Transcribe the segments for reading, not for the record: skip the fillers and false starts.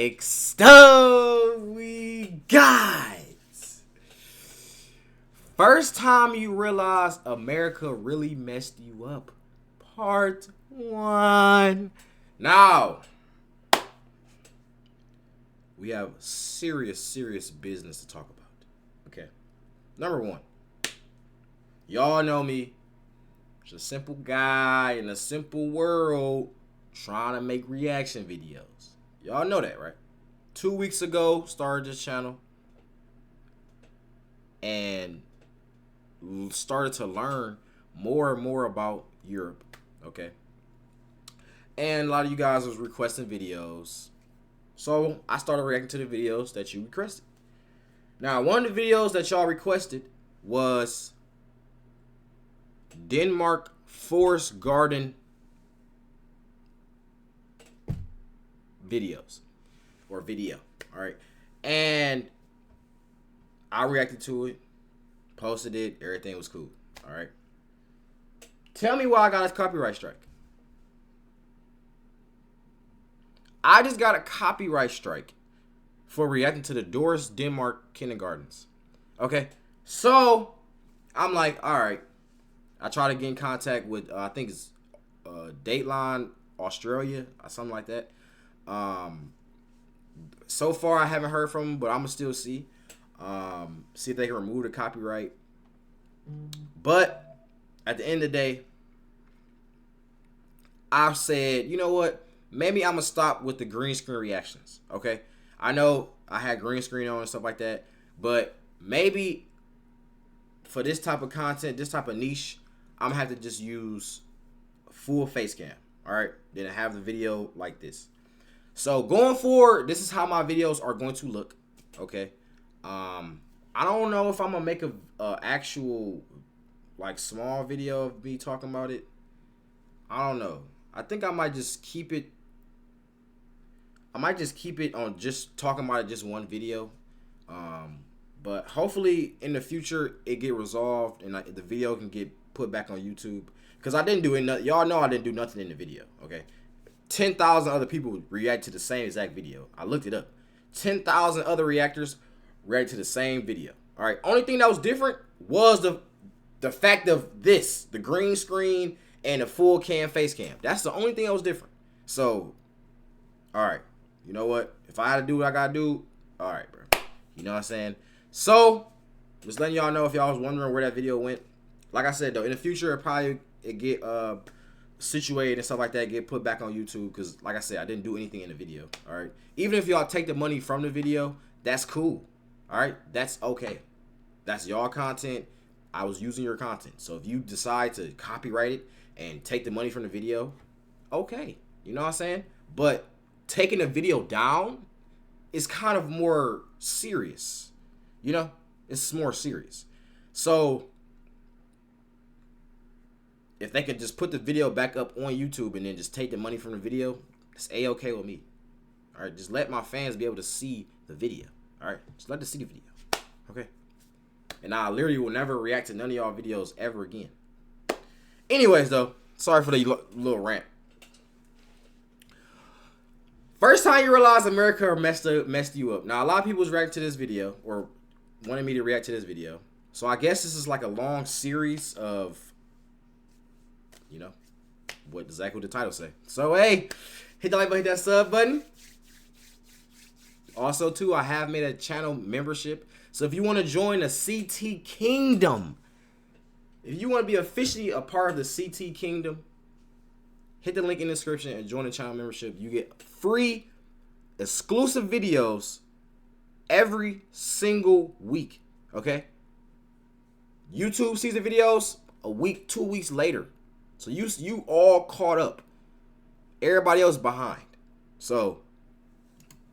Next up, we got first time you realize America really messed you up. Part 1. Now, we have serious business to talk about. Okay. Number 1. Y'all know me. Just a simple guy in a simple world trying to make reaction videos. Y'all know that, right? 2 weeks ago, started this channel and started to learn more and more about Europe, okay? And a lot of you guys was requesting videos. So I started reacting to the videos that you requested. Now, one of the videos that y'all requested was Denmark Forest Garden videos or video. All right. And I reacted to it, posted it, everything was cool. All right. Tell me why I got a copyright strike. I just got a copyright strike for reacting to the Doris Denmark kindergartens. Okay. So I'm like, all right. I try to get in contact with, I think it's Dateline Australia or something like that. So far I haven't heard from them, but I'm gonna still see if they can remove the copyright. But at the end of the day, I've said, you know what, maybe I'm gonna stop with the green screen reactions. Okay, I know I had green screen on and stuff like that, but maybe for this type of content, this type of niche, I'm gonna have to just use full face cam. All right, then I have the video like this. So going forward, this is how my videos are going to look. Okay. I don't know if I'm gonna make a actual like small video of me talking about it. I don't know. I think I might just keep it. I might just keep it on just talking about it, just one video. But hopefully in the future it get resolved and the video can get put back on YouTube. Cause I didn't do it. Y'all know I didn't do nothing in the video. Okay. 10,000 other people react to the same exact video. I looked it up. 10,000 other reactors react to the same video. All right. Only thing that was different was the fact of this, the green screen and the full cam face cam. That's the only thing that was different. So, all right. You know what? If I had to do what I gotta do, all right, bro. You know what I'm saying? So, just letting y'all know if y'all was wondering where that video went. Like I said though, in the future it get situated and stuff like that, get put back on YouTube, because like I said, I didn't do anything in the video. All right, even if y'all take the money from the video, that's cool. All right, that's okay. That's y'all content. I was using your content. So if you decide to copyright it and take the money from the video, okay, you know what I'm saying? But taking the video down is kind of more serious. You know, it's more serious. So if they could just put the video back up on YouTube and then just take the money from the video, it's A-okay with me. All right, just let my fans be able to see the video. All right, just let them see the video. Okay. And I literally will never react to none of y'all videos ever again. Anyways, though, sorry for the little rant. First time you realize America messed you up. Now, a lot of people was reacting to this video or wanted me to react to this video. So I guess this is like a long series of, you know, what exactly the title say. So, hey, hit the like button, hit that sub button. Also, too, I have made a channel membership. So if you want to join the CT Kingdom, if you want to be officially a part of the CT Kingdom, hit the link in the description and join the channel membership. You get free exclusive videos every single week. Okay? YouTube sees the videos a week, 2 weeks later. So you all caught up. Everybody else behind. So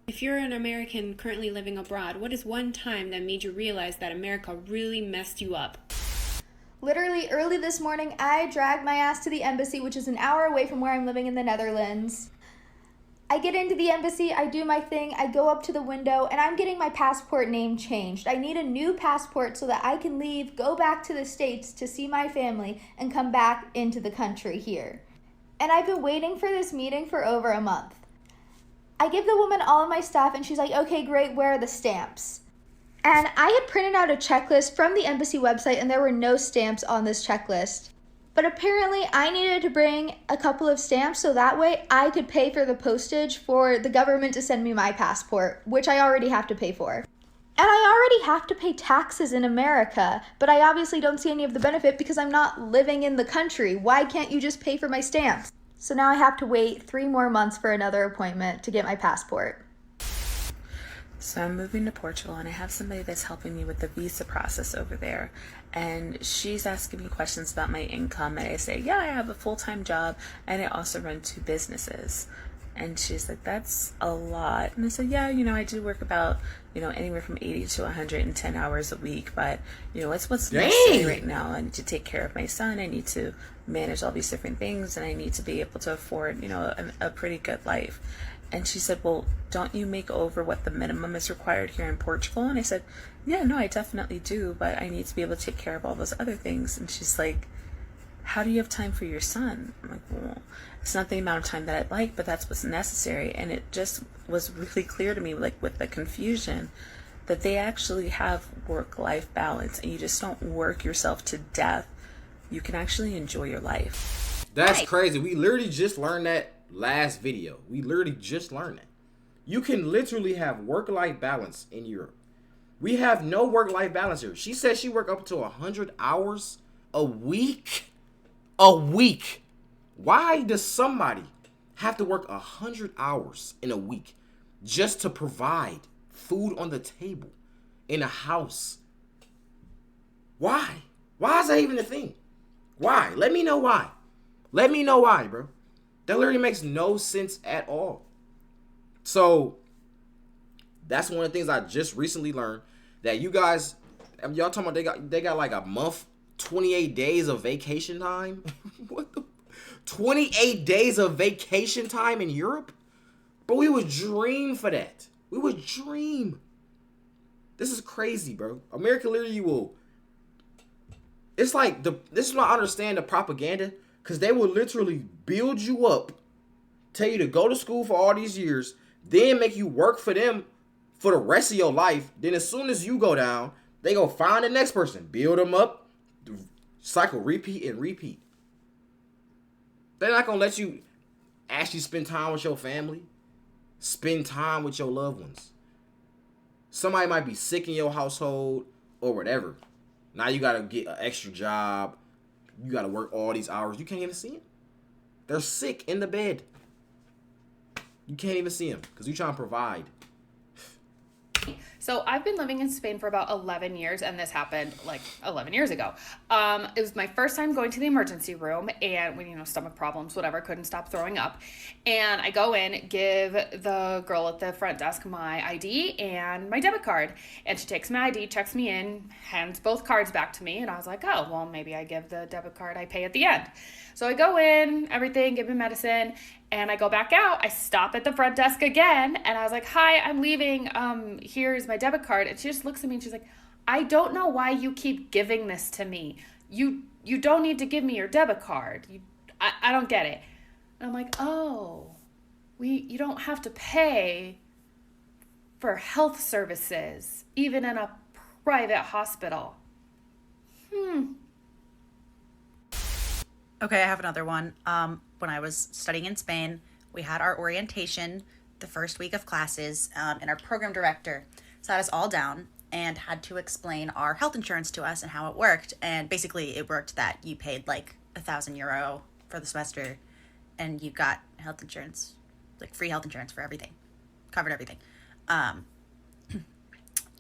if you're an American currently living abroad, what is one time that made you realize that America really messed you up? Literally early this morning, I dragged my ass to the embassy, which is an hour away from where I'm living in the Netherlands. I get into the embassy, I do my thing, I go up to the window, and I'm getting my passport name changed. I need a new passport so that I can leave, go back to the States to see my family, and come back into the country here. And I've been waiting for this meeting for over a month. I give the woman all of my stuff, and she's like, okay, great, where are the stamps? And I had printed out a checklist from the embassy website, and there were no stamps on this checklist. But apparently I needed to bring a couple of stamps so that way I could pay for the postage for the government to send me my passport, which I already have to pay for. And I already have to pay taxes in America, but I obviously don't see any of the benefit because I'm not living in the country. Why can't you just pay for my stamps? So now I have to wait 3 more months for another appointment to get my passport. So I'm moving to Portugal, and I have somebody that's helping me with the visa process over there. And she's asking me questions about my income, and I say, yeah, I have a full-time job, and I also run 2 businesses. And she's like, that's a lot. And I said, yeah, I do work about, anywhere from 80 to 110 hours a week, but, it's what's necessary right now. I need to take care of my son. I need to manage all these different things, and I need to be able to afford, a pretty good life. And she said, well, don't you make over what the minimum is required here in Portugal? And I said, yeah, no, I definitely do, but I need to be able to take care of all those other things. And she's like, how do you have time for your son? I'm like, well, it's not the amount of time that I'd like, but that's what's necessary. And it just was really clear to me, like with the confusion, that they actually have work-life balance, and you just don't work yourself to death. You can actually enjoy your life. That's crazy. We literally just learned that last video. We literally just learned that. You can literally have work-life balance in Europe. We have no work-life balance here. She said she worked up to 100 hours a week. A week. Why does somebody have to work 100 hours in a week just to provide food on the table in a house? Why? Why is that even a thing? Why? Let me know why. Let me know why, bro. That literally makes no sense at all. So that's one of the things I just recently learned, that you guys, y'all talking about they got like a month, 28 days of vacation time. What the 28 days of vacation time in Europe? But we would dream for that. We would dream. This is crazy, bro. America literally will. It's like this is why I understand the propaganda, because they will literally build you up, tell you to go to school for all these years, then make you work for them for the rest of your life. Then as soon as you go down, they go find the next person, build them up, cycle, repeat and repeat. They're not going to let you actually spend time with your family, spend time with your loved ones. Somebody might be sick in your household or whatever. Now you got to get an extra job. You got to work all these hours. You can't even see them. They're sick in the bed. You can't even see them because you're trying to provide. So I've been living in Spain for about 11 years, and this happened like 11 years ago. It was my first time going to the emergency room, and when, stomach problems, whatever, couldn't stop throwing up. And I go in, give the girl at the front desk my ID and my debit card. And she takes my ID, checks me in, hands both cards back to me. And I was like, oh, well, maybe I give the debit card, I pay at the end. So I go in, everything, give me medicine, and I go back out. I stop at the front desk again, and I was like, hi, I'm leaving. Here's my debit card. And she just looks at me and she's like, I don't know why you keep giving this to me. You don't need to give me your debit card. I don't get it. And I'm like, oh, you don't have to pay for health services, even in a private hospital. Okay, I have another one. When I was studying in Spain, we had our orientation the first week of classes, and our program director sat us all down and had to explain our health insurance to us and how it worked. And basically it worked that you paid like €1,000 for the semester and you got health insurance, like free health insurance for everything, covered everything.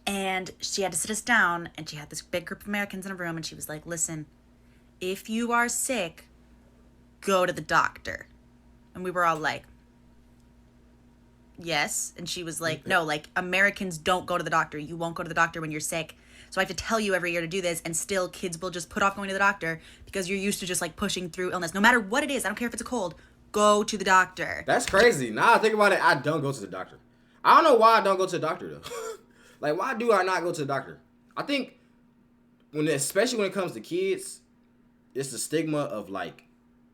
And she had to sit us down, and she had this big group of Americans in a room, and she was like, listen, if you are sick, go to the doctor. And we were all like, yes. And she was like, no, like Americans don't go to the doctor. You won't go to the doctor when you're sick. So I have to tell you every year to do this, and still kids will just put off going to the doctor because you're used to just like pushing through illness. No matter what it is, I don't care if it's a cold, go to the doctor. That's crazy. Now I think about it, I don't go to the doctor. I don't know why I don't go to the doctor though. Like, why do I not go to the doctor? I think especially when it comes to kids, it's the stigma of like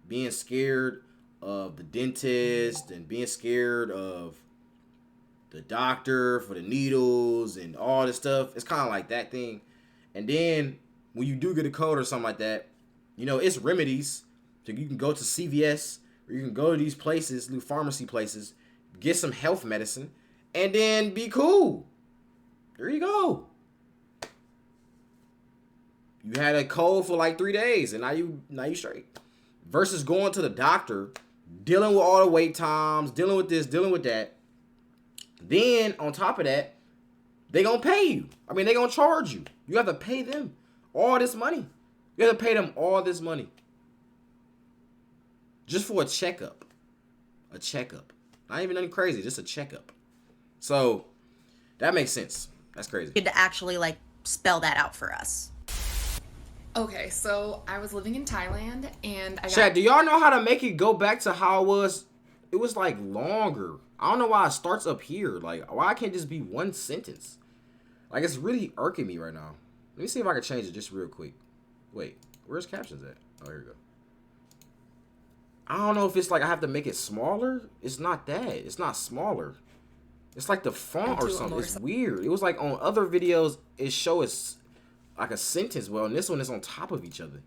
being scared of the dentist and being scared of the doctor for the needles and all this stuff. It's kind of like that thing. And then when you do get a cold or something like that, you know, it's remedies. So you can go to CVS or you can go to these places, new pharmacy places, get some health medicine, and then be cool. There you go. You had a cold for like 3 days, and now you straight. Versus going to the doctor, dealing with all the wait times, dealing with this, dealing with that. Then on top of that, they gonna pay you. I mean, they gonna charge you. You have to pay them all this money. You have to pay them all this money just for a checkup. A checkup. Not even nothing crazy, just a checkup. So that makes sense. That's crazy. You had to actually like spell that out for us. Okay, so I was living in Thailand and I Chad, do y'all know how to make it go back to how it was? It was like longer. I don't know why it starts up here. Like, why can't just be one sentence? Like, it's really irking me right now. Let me see if I can change it just real quick. Wait, where's captions at? Oh, here we go. I don't know if it's like I have to make it smaller. It's not that. It's not smaller. It's like the font or something. It's weird. It was like on other videos, it shows like a sentence. Well, and this one is on top of each other.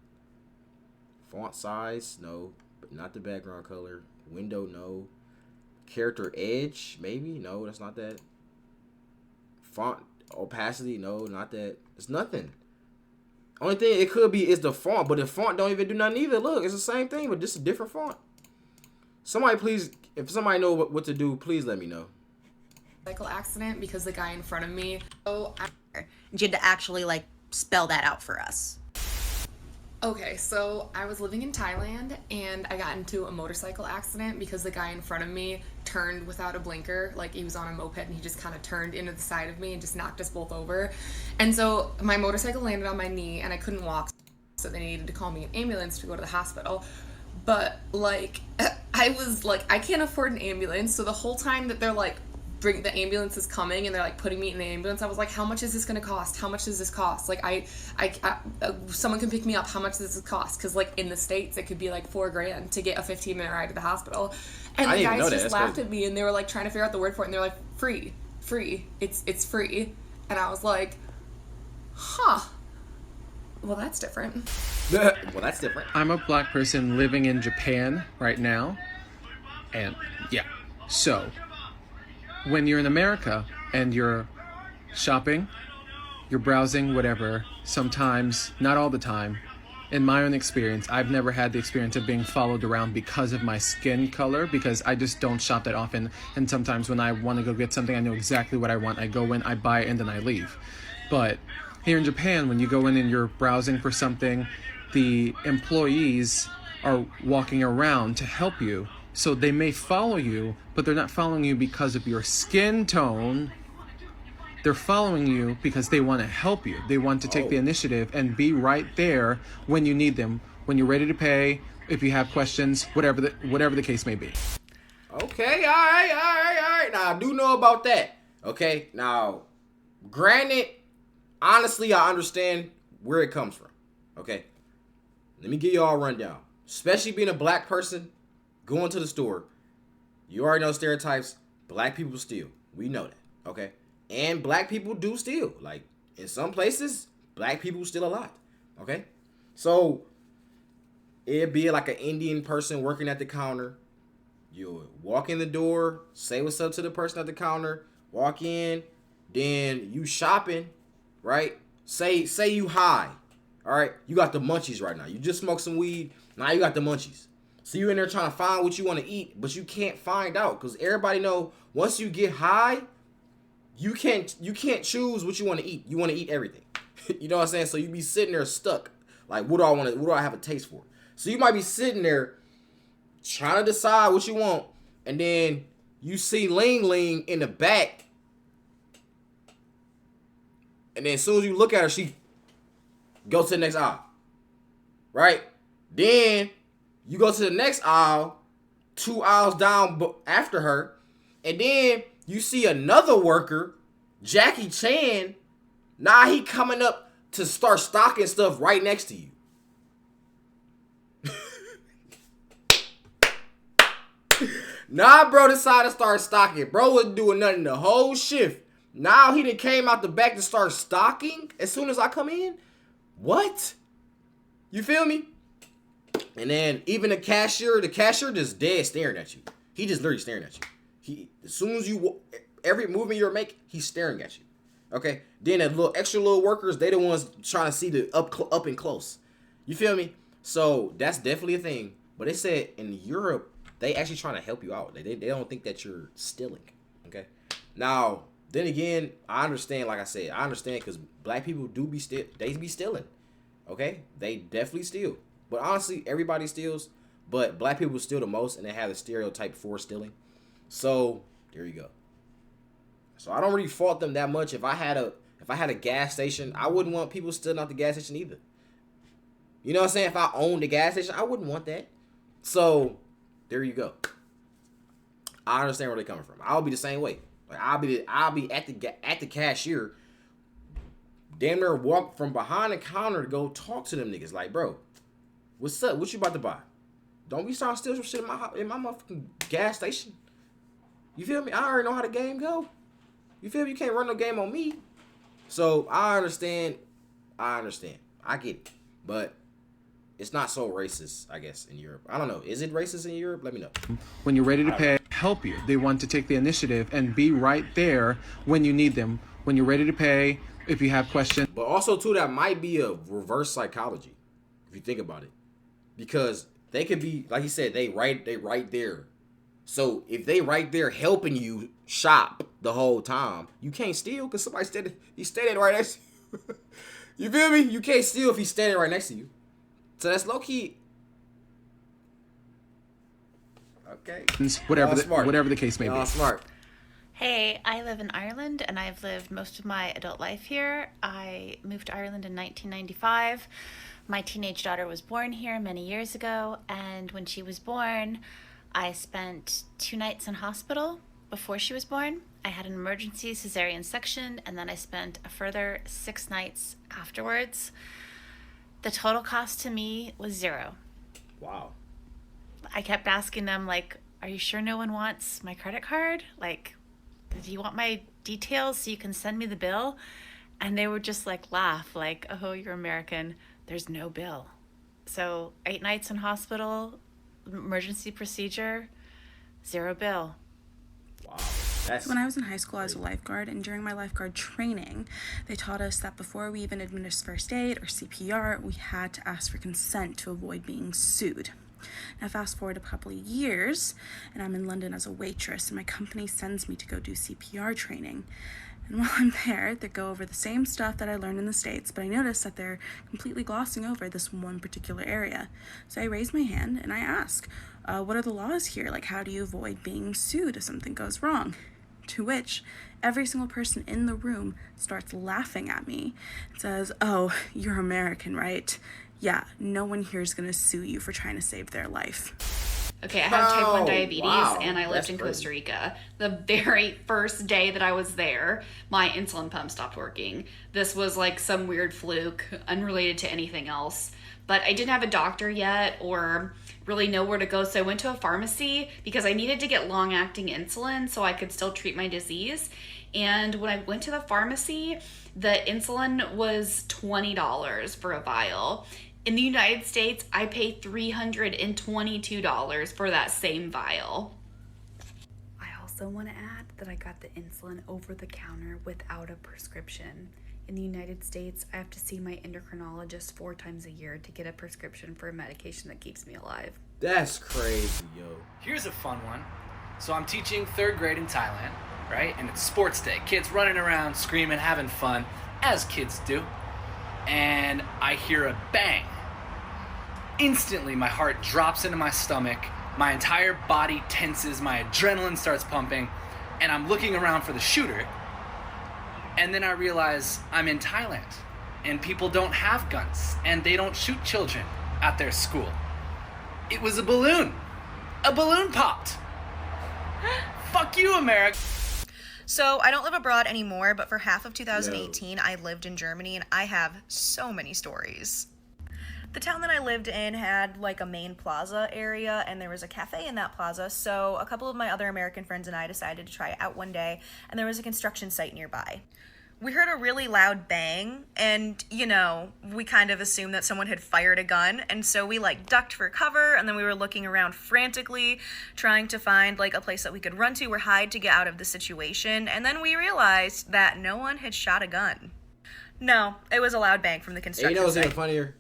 Font size, no. But not the background color. Window, no. Character edge, maybe. No, that's not that. Font opacity, no, not that. It's nothing. Only thing it could be is the font, but the font don't even do nothing either. Look, it's the same thing, but just a different font. Somebody please, if somebody know what to do, please let me know. Cycle accident because the guy in front of me. You had to actually like spell that out for us. Okay, so I was living in Thailand and I got into a motorcycle accident because the guy in front of me turned without a blinker. Like, he was on a moped and he just kind of turned into the side of me and just knocked us both over. And so my motorcycle landed on my knee and I couldn't walk, so they needed to call me an ambulance to go to the hospital. But like, I was like, I can't afford an ambulance, so the whole time that they're like, the ambulance is coming and they're like putting me in the ambulance, I was like, how much is this gonna cost? How much does this cost? Like, I someone can pick me up. How much does this cost? Because like in the States it could be like $4,000 to get a 15-minute ride to the hospital. And the guys just laughed at me and they were like trying to figure out the word for it, and they're like, free, it's free. And I was like, huh, well, that's different. Well, that's different. I'm a black person living in Japan right now, and yeah, so when you're in America and you're shopping, you're browsing, whatever, sometimes, not all the time, in my own experience, I've never had the experience of being followed around because of my skin color, because I just don't shop that often. And sometimes when I want to go get something, I know exactly what I want. I go in, I buy it, and then I leave. But here in Japan, when you go in and you're browsing for something, the employees are walking around to help you. So they may follow you, but they're not following you because of your skin tone. They're following you because they want to help you. They want to take the initiative and be right there when you need them, when you're ready to pay, if you have questions, whatever the case may be. Okay, all right. Now, I do know about that. Okay, now, granted, honestly, I understand where it comes from. Okay, let me give you all a rundown. Especially being a black person, going to the store, you already know stereotypes. Black people steal. We know that, okay? And black people do steal. Like, in some places, black people steal a lot, okay? So, it'd be like an Indian person working at the counter. You walk in the door, say what's up to the person at the counter, walk in, then you shopping, right? Say you high, all right? You got the munchies right now. You just smoked some weed, now you got the munchies. So you in there trying to find what you want to eat, but you can't find out because everybody know once you get high, you can't choose what you want to eat. You want to eat everything. You know what I'm saying? So you be sitting there stuck. Like, what do I have a taste for? So you might be sitting there trying to decide what you want, and then you see Ling Ling in the back, and then as soon as you look at her, she goes to the next aisle, right? Then you go to the next aisle, 2 aisles down after her, and then you see another worker, Jackie Chan. Now he coming up to start stocking stuff right next to you. Nah, bro decided to start stocking. Bro wasn't doing nothing the whole shift. Now he done came out the back to start stocking as soon as I come in. What? You feel me? And then even the cashier just dead staring at you. He just literally staring at you. As soon as every movement you're making, he's staring at you. Okay? Then the extra little workers, they the ones trying to see the up and close. You feel me? So that's definitely a thing. But they said in Europe, they actually trying to help you out. They don't think that you're stealing. Okay? Now, then again, I understand, like I said, because black people they be stealing. Okay? They definitely steal. But honestly, everybody steals. But black people steal the most, and they have the stereotype for stealing. So, there you go. So I don't really fault them that much. If I had a gas station, I wouldn't want people stealing out the gas station either. You know what I'm saying? If I owned the gas station, I wouldn't want that. So, there you go. I understand where they're coming from. I'll be the same way. Like I'll be at the cashier, damn near walk from behind the counter to go talk to them niggas. Like, bro, what's up? What you about to buy? Don't be starting to steal some shit in my motherfucking gas station. You feel me? I already know how the game go. You feel me? You can't run no game on me. So I understand. I get it. But it's not so racist, I guess, in Europe. I don't know. Is it racist in Europe? Let me know. When you're ready to pay, help you. They want to take the initiative and be right there when you need them. When you're ready to pay, if you have questions. But also, too, that might be a reverse psychology, if you think about it. Because they could be, like he said, they right there. So if they right there helping you shop the whole time, you can't steal because he's standing right next to you. You feel me? You can't steal if he's standing right next to you. So that's low key. Okay. Whatever the case may be. Smart. Hey, I live in Ireland and I've lived most of my adult life here. I moved to Ireland in 1995. My teenage daughter was born here many years ago, and when she was born, I spent 2 nights in hospital before she was born. I had an emergency cesarean section, and then I spent a further 6 nights afterwards. The total cost to me was 0. Wow. I kept asking them, like, are you sure no one wants my credit card? Like, do you want my details so you can send me the bill? And they would just like laugh, like, oh, you're American. There's no bill. So 8 nights in hospital, emergency procedure, 0 bill. Wow. When I was in high school, I was a lifeguard, and during my lifeguard training, they taught us that before we even administer first aid or CPR, we had to ask for consent to avoid being sued. Now, fast forward a couple of years, and I'm in London as a waitress, and my company sends me to go do CPR training. And while I'm there, they go over the same stuff that I learned in the States, but I notice that they're completely glossing over this one particular area. So I raise my hand and I ask, what are the laws here? Like, how do you avoid being sued if something goes wrong? To which every single person in the room starts laughing at me and says, oh, you're American, right? Yeah, no one here is going to sue you for trying to save their life. Okay, I have type 1 diabetes, and I lived in Costa Rica. The very first day that I was there, my insulin pump stopped working. This was like some weird fluke, unrelated to anything else. But I didn't have a doctor yet or really know where to go, so I went to a pharmacy because I needed to get long-acting insulin so I could still treat my disease. And when I went to the pharmacy, the insulin was $20 for a vial. In the United States, I paid $322 for that same vial. I also want to add that I got the insulin over the counter without a prescription. In the United States, I have to see my endocrinologist 4 times a year to get a prescription for a medication that keeps me alive. That's crazy, yo. Here's a fun one. So I'm teaching 3rd grade in Thailand, right? And it's sports day. Kids running around, screaming, having fun, as kids do. And I hear a bang. Instantly, my heart drops into my stomach. My entire body tenses. My adrenaline starts pumping. And I'm looking around for the shooter. And then I realize I'm in Thailand. And people don't have guns. And they don't shoot children at their school. It was a balloon. A balloon popped. Fuck you, America. So I don't live abroad anymore, but for half of 2018, I lived in Germany, and I have so many stories. The town that I lived in had like a main plaza area, and there was a cafe in that plaza, so a couple of my other American friends and I decided to try it out one day, and there was a construction site nearby. We heard a really loud bang, and, you know, we kind of assumed that someone had fired a gun, and so we, like, ducked for cover, and then we were looking around frantically, trying to find, like, a place that we could run to or hide to get out of the situation, and then we realized that no one had shot a gun. No, it was a loud bang from the construction And you know what's site. even funnier?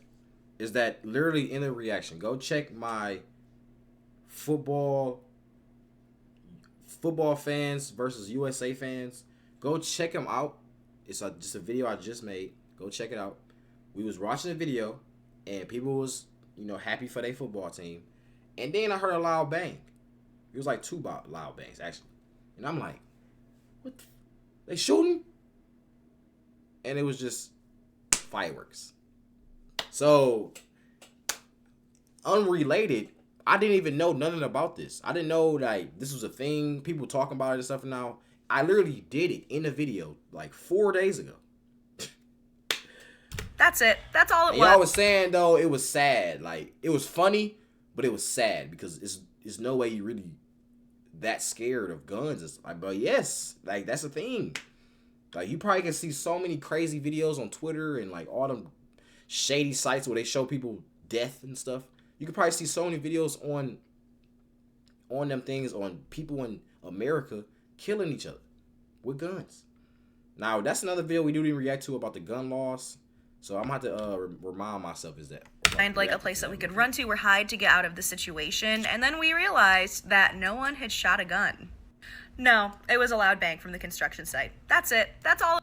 Is that literally in the reaction. Go check my football fans versus USA fans. Go check them out. It's just a video I just made. Go check it out. We was watching the video, and people was, you know, happy for their football team. And then I heard a loud bang. It was like 2 loud bangs, actually. And I'm like, what the they shooting? And it was just fireworks. So, unrelated, I didn't even know nothing about this. I didn't know, like, this was a thing. People talking about it and stuff now. I literally did it in a video like 4 days ago. That's it. That's all it And was. y'all was saying, though, it was sad. Like, it was funny, but it was sad because it's no way you really that scared of guns. It's like, but yes, like, that's the thing. Like, you probably can see so many crazy videos on Twitter and, like, all them shady sites where they show people death and stuff. You could probably see so many videos on them things, on people in America killing each other with guns. Now, that's another video we didn't react to about the gun laws. So I'm going to have to remind myself is that. Find like a place that we could run to or hide to get out of the situation, and then we realized that no one had shot a gun. No, it was a loud bang from the construction site. That's it. That's all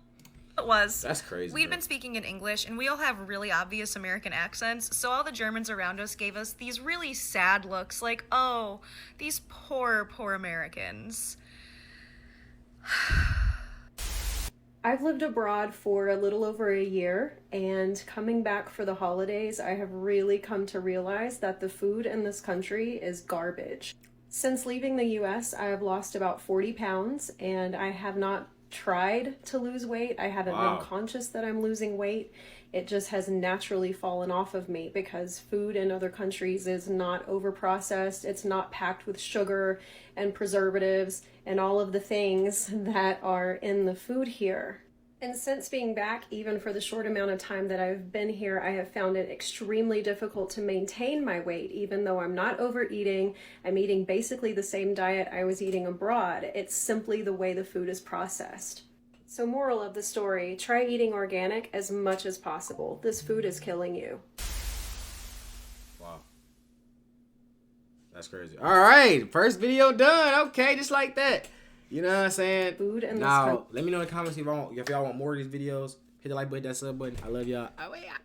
it was. That's crazy. We'd been speaking in English, and we all have really obvious American accents, so all the Germans around us gave us these really sad looks like, oh, these poor, poor Americans. I've lived abroad for a little over a year, and coming back for the holidays, I have really come to realize that the food in this country is garbage. Since leaving the US, I have lost about 40 pounds, and I have not tried to lose weight. I haven't been conscious that I'm losing weight. It just has naturally fallen off of me because food in other countries is not overprocessed. It's not packed with sugar and preservatives and all of the things that are in the food here. And since being back, even for the short amount of time that I've been here, I have found it extremely difficult to maintain my weight, even though I'm not overeating. I'm eating basically the same diet I was eating abroad. It's simply the way the food is processed. So moral of the story, try eating organic as much as possible. This food is killing you. Wow. That's crazy. All right, first video done. Okay, just like that. You know what I'm saying? Food and now, let me know in the comments if y'all want more of these videos. Hit the like button, that sub button. I love y'all. Oh, yeah.